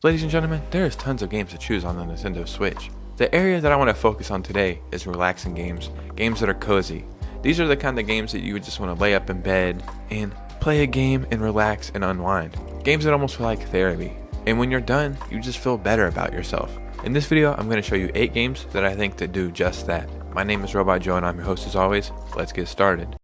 Ladies and gentlemen, there's tons of games to choose on the Nintendo Switch. The area that I want to focus on today is relaxing games, games that are cozy. These are the kind of games that you would just want to lay up in bed and play a game and relax and unwind. Games that almost feel like therapy. And when you're done, you just feel better about yourself. In this video, I'm going to show you 8 games that I think that do just that. My name is Robot Joe and I'm your host as always. Let's get started.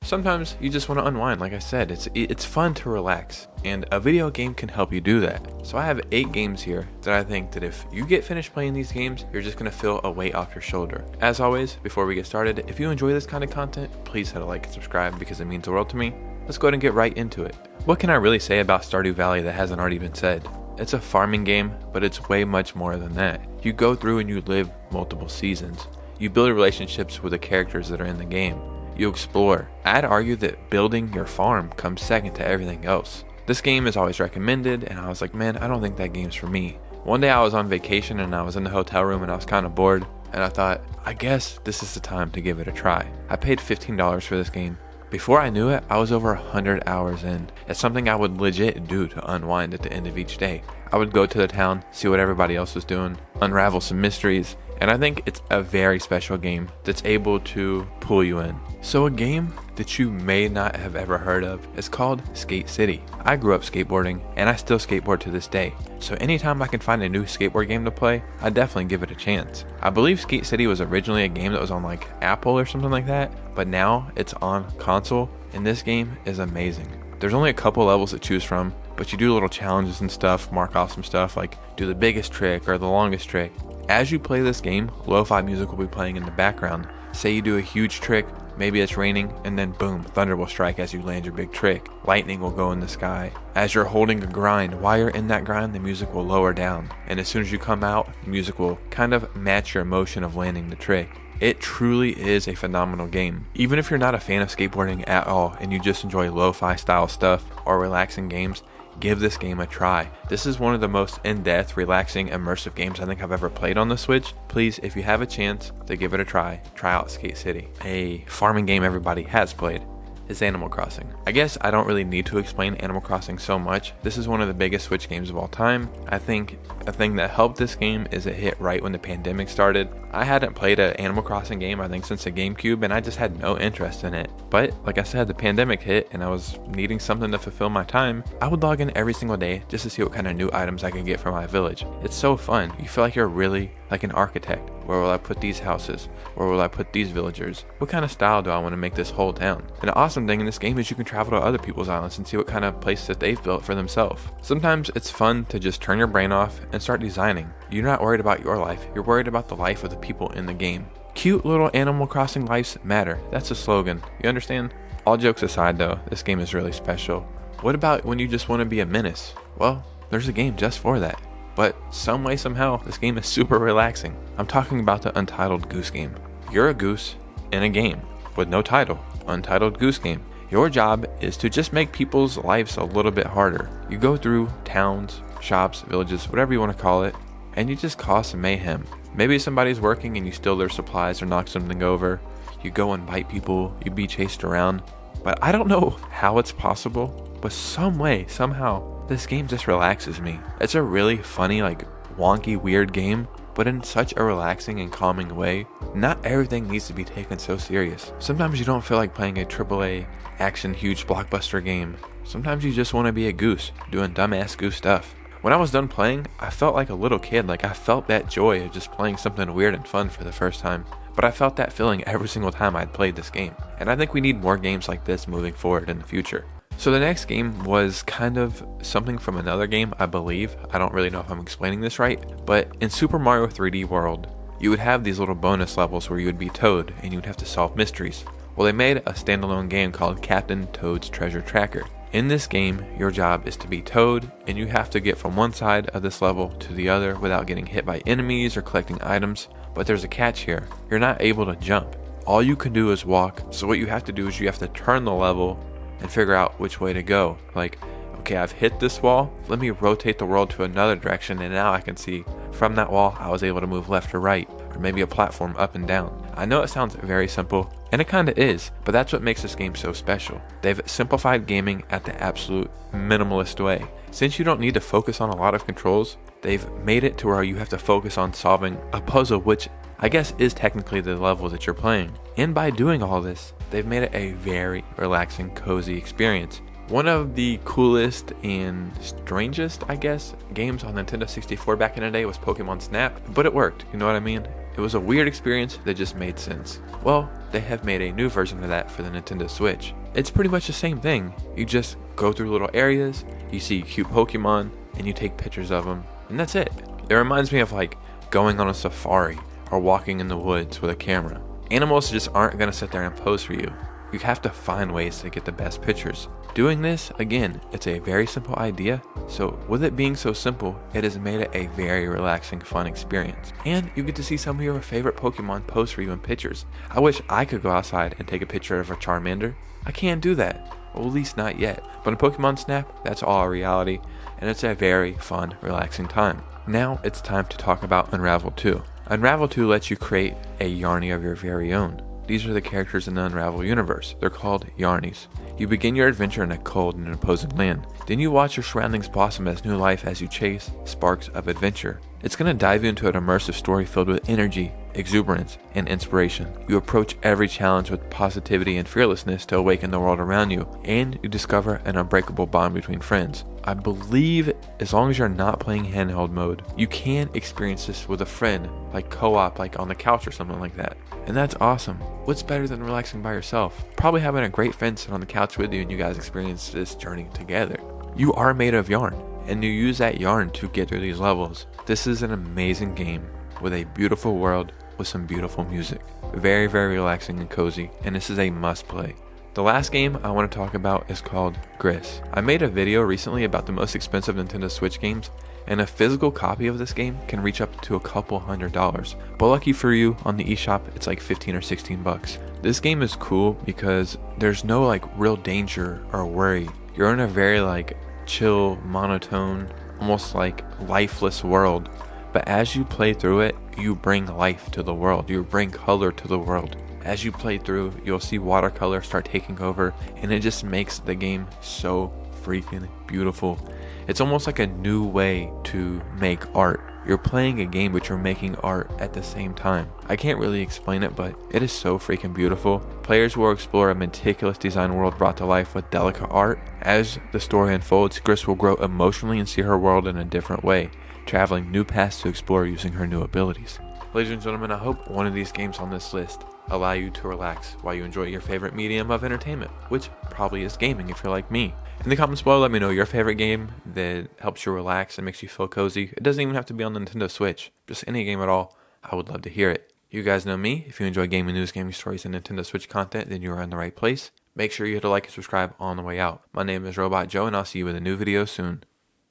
Sometimes you just want to unwind, like I said, it's fun to relax, and a video game can help you do that. So I have 8 games here that I think that if you get finished playing these games, you're just going to feel a weight off your shoulder. As always, before we get started, if you enjoy this kind of content, please hit a like and subscribe because it means the world to me. Let's go ahead and get right into it. What can I really say about Stardew Valley that hasn't already been said? It's a farming game, but it's way much more than that. You go through and you live multiple seasons. You build relationships with the characters that are in the game. You explore. I'd argue that building your farm comes second to everything else. This game is always recommended, and I was like, man, I don't think that game's for me. One day I was on vacation and I was in the hotel room and I was kind of bored, and I thought, I guess this is the time to give it a try. I paid $15 for this game. Before I knew it, I was over 100 hours in. It's something I would legit do to unwind at the end of each day. I would go to the town, see what everybody else was doing, unravel some mysteries, and I think it's a very special game that's able to pull you in. So a game that you may not have ever heard of is called Skate City. I grew up skateboarding and I still skateboard to this day. So anytime I can find a new skateboard game to play, I definitely give it a chance. I believe Skate City was originally a game that was on like Apple or something like that, but now it's on console and this game is amazing. There's only a couple levels to choose from, but you do little challenges and stuff, mark off some stuff like do the biggest trick or the longest trick. As you play this game, lo-fi music will be playing in the background. Say you do a huge trick, maybe it's raining, and then boom, thunder will strike as you land your big trick. Lightning will go in the sky. As you're holding a grind, while you're in that grind, the music will lower down. And as soon as you come out, the music will kind of match your emotion of landing the trick. It truly is a phenomenal game. Even if you're not a fan of skateboarding at all and you just enjoy lo-fi style stuff or relaxing games, give this game a try. This is one of the most in-depth, relaxing, immersive games I think I've ever played on the Switch. Please, if you have a chance to give it a try out Skate City. A farming game everybody has played is Animal Crossing. I guess I don't really need to explain Animal Crossing so much. This is one of the biggest Switch games of all time. I think a thing that helped this game is it hit right when the pandemic started. I hadn't played an Animal Crossing game I think since the GameCube and I just had no interest in it. But like I said, the pandemic hit and I was needing something to fulfill my time. I would log in every single day just to see what kind of new items I could get for my village. It's so fun. You feel like you're really like an architect. Where will I put these houses? Where will I put these villagers? What kind of style do I want to make this whole town? And the awesome thing in this game is you can travel to other people's islands and see what kind of place that they've built for themselves. Sometimes it's fun to just turn your brain off and start designing. You're not worried about your life, you're worried about the life of the people in the game. Cute little Animal Crossing lives matter. That's a slogan. You understand? All jokes aside though, this game is really special. What about when you just want to be a menace? Well, there's a game just for that. But some way, somehow, this game is super relaxing. I'm talking about the Untitled Goose Game. You're a goose in a game with no title, Untitled Goose Game. Your job is to just make people's lives a little bit harder. You go through towns, shops, villages, whatever you want to call it, and you just cause some mayhem. Maybe somebody's working and you steal their supplies or knock something over. You go and bite people, you be chased around. But I don't know how it's possible, but some way, somehow, this game just relaxes me. It's a really funny, like wonky, weird game, but in such a relaxing and calming way. Not everything needs to be taken so serious. Sometimes you don't feel like playing a AAA action huge blockbuster game. Sometimes you just want to be a goose, doing dumbass goose stuff. When I was done playing, I felt like a little kid, like I felt that joy of just playing something weird and fun for the first time. But I felt that feeling every single time I'd played this game. And I think we need more games like this moving forward in the future. So the next game was kind of something from another game, I believe. I don't really know if I'm explaining this right, but in Super Mario 3D World, you would have these little bonus levels where you would be Toad and you would have to solve mysteries. Well, they made a standalone game called Captain Toad's Treasure Tracker. In this game, your job is to be Toad and you have to get from one side of this level to the other without getting hit by enemies or collecting items. But there's a catch here. You're not able to jump. All you can do is walk. So what you have to do is you have to turn the level and figure out which way to go. Like, okay, I've hit this wall, let me rotate the world to another direction and now I can see from that wall I was able to move left or right, or maybe a platform up and down. I know it sounds very simple, and it kinda is, but that's what makes this game so special. They've simplified gaming at the absolute minimalist way. Since you don't need to focus on a lot of controls, they've made it to where you have to focus on solving a puzzle, which I guess is technically the level that you're playing. And by doing all this, they've made it a very relaxing, cozy experience. One of the coolest and strangest, I guess, games on Nintendo 64 back in the day was Pokemon Snap, but it worked, you know what I mean? It was a weird experience that just made sense. Well, they have made a new version of that for the Nintendo Switch. It's pretty much the same thing. You just go through little areas, you see cute Pokemon, and you take pictures of them, and that's it. It reminds me of like going on a safari or walking in the woods with a camera. Animals just aren't gonna sit there and pose for you. You have to find ways to get the best pictures. Doing this, again, it's a very simple idea, so with it being so simple, it has made it a very relaxing, fun experience. And you get to see some of your favorite Pokemon pose for you in pictures. I wish I could go outside and take a picture of a Charmander. I can't do that, or at least not yet. But in Pokemon Snap, that's all a reality, and it's a very fun, relaxing time. Now it's time to talk about Unravel 2. Unravel 2 lets you create a Yarny of your very own. These are the characters in the Unravel universe. They're called Yarnies. You begin your adventure in a cold and imposing land. Then you watch your surroundings blossom as new life as you chase sparks of adventure. It's going to dive you into an immersive story filled with energy, exuberance, and inspiration. You approach every challenge with positivity and fearlessness to awaken the world around you, and you discover an unbreakable bond between friends. I believe as long as you're not playing handheld mode, you can experience this with a friend, like co-op, like on the couch or something like that. And that's awesome. What's better than relaxing by yourself? Probably having a great friend sit on the couch with you and you guys experience this journey together. You are made of yarn, and you use that yarn to get through these levels. This is an amazing game with a beautiful world with some beautiful music. Very, very relaxing and cozy, and this is a must play. The last game I want to talk about is called Gris. I made a video recently about the most expensive Nintendo Switch games, and a physical copy of this game can reach up to a couple $100. But lucky for you, on the eShop, it's like 15 or 16 bucks. This game is cool because there's no like real danger or worry. You're in a very like chill, monotone, almost like lifeless world. But as you play through it, you bring life to the world. You bring color to the world. As you play through, you'll see watercolor start taking over, and it just makes the game so freaking beautiful. It's almost like a new way to make art. You're playing a game, but you're making art at the same time. I can't really explain it, but it is so freaking beautiful. Players will explore a meticulous design world brought to life with delicate art. As the story unfolds, Gris will grow emotionally and see her world in a different way, traveling new paths to explore using her new abilities. Ladies and gentlemen, I hope one of these games on this list allow you to relax while you enjoy your favorite medium of entertainment, which probably is gaming if you're like me. In the comments below, let me know your favorite game that helps you relax and makes you feel cozy. It doesn't even have to be on the Nintendo Switch, just any game at all. I would love to hear it. You guys know me. If you enjoy gaming news, gaming stories, and Nintendo Switch content, then you are in the right place. Make sure you hit a like and subscribe on the way out. My name is Robot Joe, and I'll see you with a new video soon.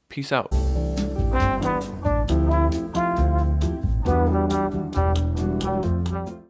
Peace out.